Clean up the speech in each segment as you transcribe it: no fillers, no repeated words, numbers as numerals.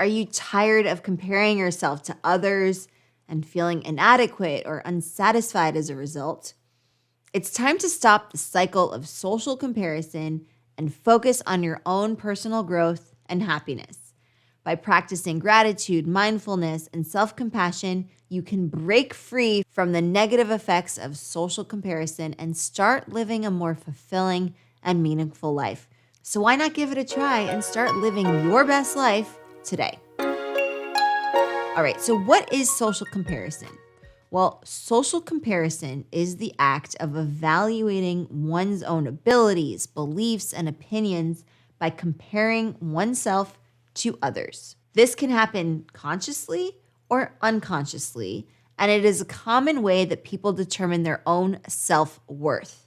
Are you tired of comparing yourself to others and feeling inadequate or unsatisfied as a result? It's time to stop the cycle of social comparison and focus on your own personal growth and happiness. By practicing gratitude, mindfulness, and self-compassion, you can break free from the negative effects of social comparison and start living a more fulfilling and meaningful life. So why not give it a try and start living your best life today? All right, so what is social comparison? Well, social comparison is the act of evaluating one's own abilities, beliefs, and opinions by comparing oneself to others. This can happen consciously or unconsciously, and it is a common way that people determine their own self-worth.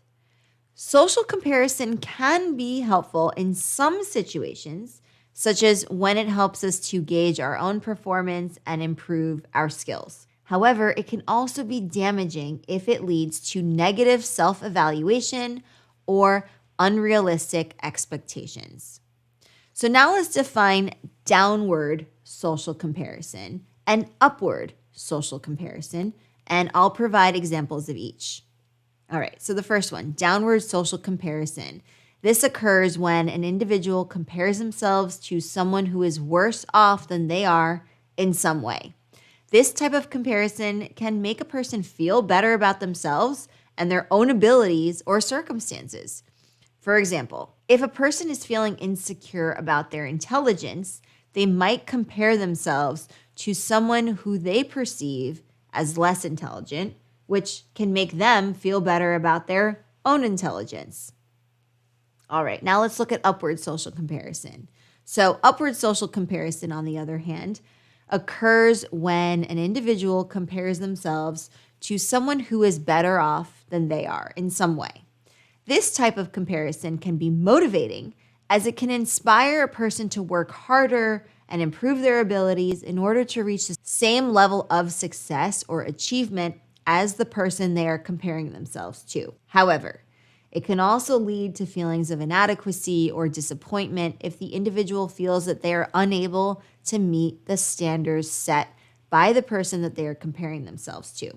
Social comparison can be helpful in some situations, such as when it helps us to gauge our own performance and improve our skills. However, it can also be damaging if it leads to negative self-evaluation or unrealistic expectations. So now let's define downward social comparison and upward social comparison, and I'll provide examples of each. All right, so the first one, downward social comparison. This occurs when an individual compares themselves to someone who is worse off than they are in some way. This type of comparison can make a person feel better about themselves and their own abilities or circumstances. For example, if a person is feeling insecure about their intelligence, they might compare themselves to someone who they perceive as less intelligent, which can make them feel better about their own intelligence. All right, now let's look at upward social comparison. So upward social comparison, on the other hand, occurs when an individual compares themselves to someone who is better off than they are in some way. This type of comparison can be motivating, as it can inspire a person to work harder and improve their abilities in order to reach the same level of success or achievement as the person they are comparing themselves to. However, it can also lead to feelings of inadequacy or disappointment if the individual feels that they are unable to meet the standards set by the person that they are comparing themselves to.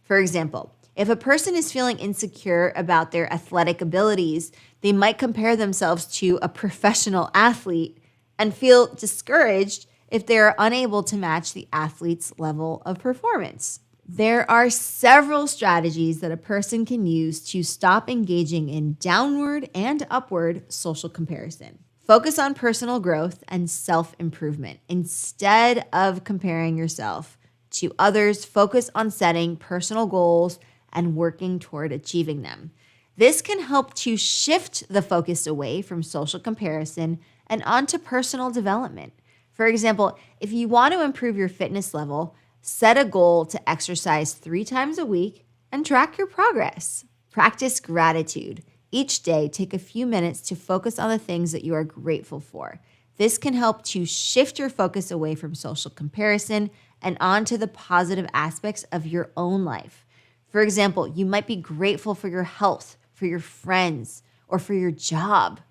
For example, if a person is feeling insecure about their athletic abilities, they might compare themselves to a professional athlete and feel discouraged if they are unable to match the athlete's level of performance. There are several strategies that a person can use to stop engaging in downward and upward social comparison. Focus on personal growth and self-improvement. Instead of comparing yourself to others, focus on setting personal goals and working toward achieving them. This can help to shift the focus away from social comparison and onto personal development. For example, if you want to improve your fitness level, set a goal to exercise 3 times a week and track your progress. Practice gratitude. Each day, take a few minutes to focus on the things that you are grateful for. This can help to shift your focus away from social comparison and onto the positive aspects of your own life. For example, you might be grateful for your health, for your friends, or for your job.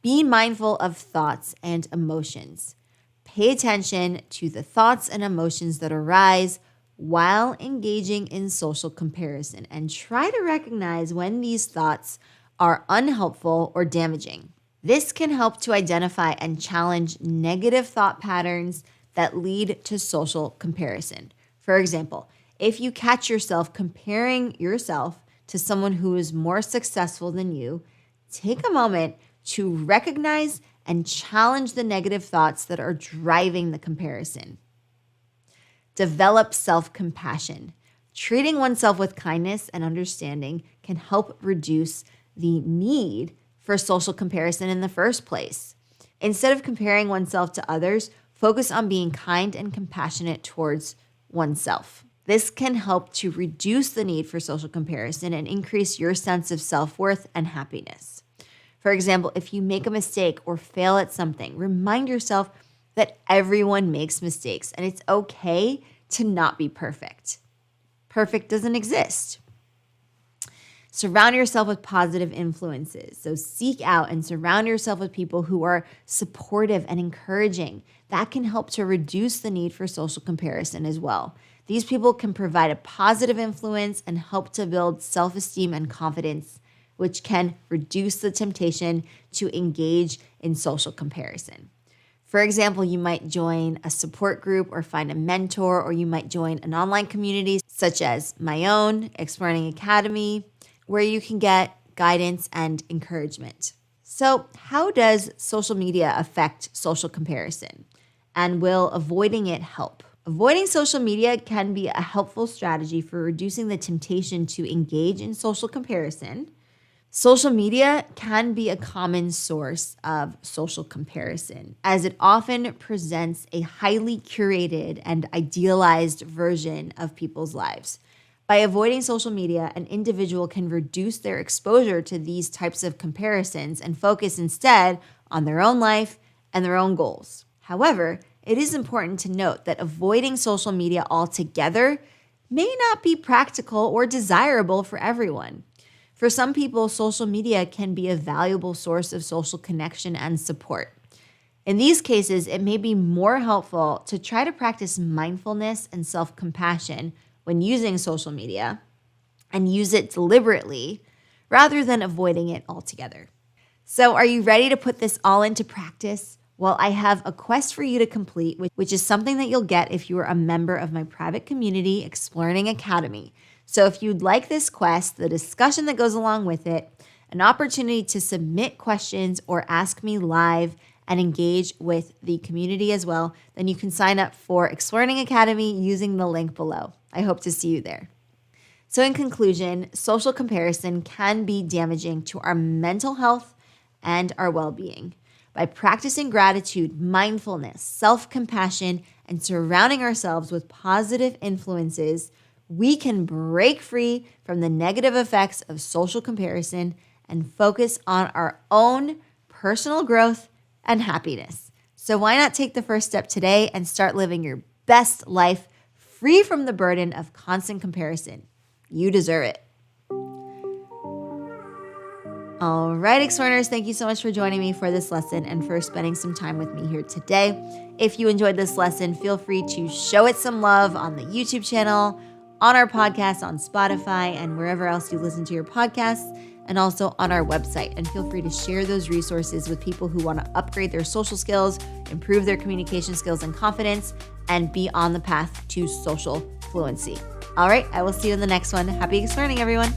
Be mindful of thoughts and emotions. Pay attention to the thoughts and emotions that arise while engaging in social comparison, and try to recognize when these thoughts are unhelpful or damaging. This can help to identify and challenge negative thought patterns that lead to social comparison. For example, if you catch yourself comparing yourself to someone who is more successful than you, take a moment to recognize and challenge the negative thoughts that are driving the comparison. Develop self-compassion. Treating oneself with kindness and understanding can help reduce the need for social comparison in the first place. Instead of comparing oneself to others, focus on being kind and compassionate towards oneself. This can help to reduce the need for social comparison and increase your sense of self-worth and happiness. For example, if you make a mistake or fail at something, remind yourself that everyone makes mistakes and it's okay to not be perfect. Perfect doesn't exist. Surround yourself with positive influences. So seek out and surround yourself with people who are supportive and encouraging. That can help to reduce the need for social comparison as well. These people can provide a positive influence and help to build self-esteem and confidence, which can reduce the temptation to engage in social comparison. For example, you might join a support group or find a mentor, or you might join an online community such as my own, Explearning Academy, where you can get guidance and encouragement. So, how does social media affect social comparison? And will avoiding it help? Avoiding social media can be a helpful strategy for reducing the temptation to engage in social comparison. Social media can be a common source of social comparison, as it often presents a highly curated and idealized version of people's lives. By avoiding social media, an individual can reduce their exposure to these types of comparisons and focus instead on their own life and their own goals. However, it is important to note that avoiding social media altogether may not be practical or desirable for everyone. For some people, social media can be a valuable source of social connection and support. In these cases, it may be more helpful to try to practice mindfulness and self-compassion when using social media and use it deliberately rather than avoiding it altogether. So, are you ready to put this all into practice? Well, I have a quest for you to complete, which is something that you'll get if you are a member of my private community, Explearning Academy. So if you'd like this quest, the discussion that goes along with it, an opportunity to submit questions or ask me live and engage with the community as well, then you can sign up for Explearning Academy using the link below. I hope to see you there. So in conclusion, social comparison can be damaging to our mental health and our well-being. By practicing gratitude, mindfulness, self-compassion, and surrounding ourselves with positive influences, we can break free from the negative effects of social comparison and focus on our own personal growth and happiness. So why not take the first step today and start living your best life free from the burden of constant comparison? You deserve it. All right, Explearners, thank you so much for joining me for this lesson and for spending some time with me here today. If you enjoyed this lesson, feel free to show it some love on the YouTube channel, on our podcast, on Spotify, and wherever else you listen to your podcasts, and also on our website. And feel free to share those resources with people who want to upgrade their social skills, improve their communication skills and confidence, and be on the path to social fluency. All right, I will see you in the next one. Happy Explearning, everyone.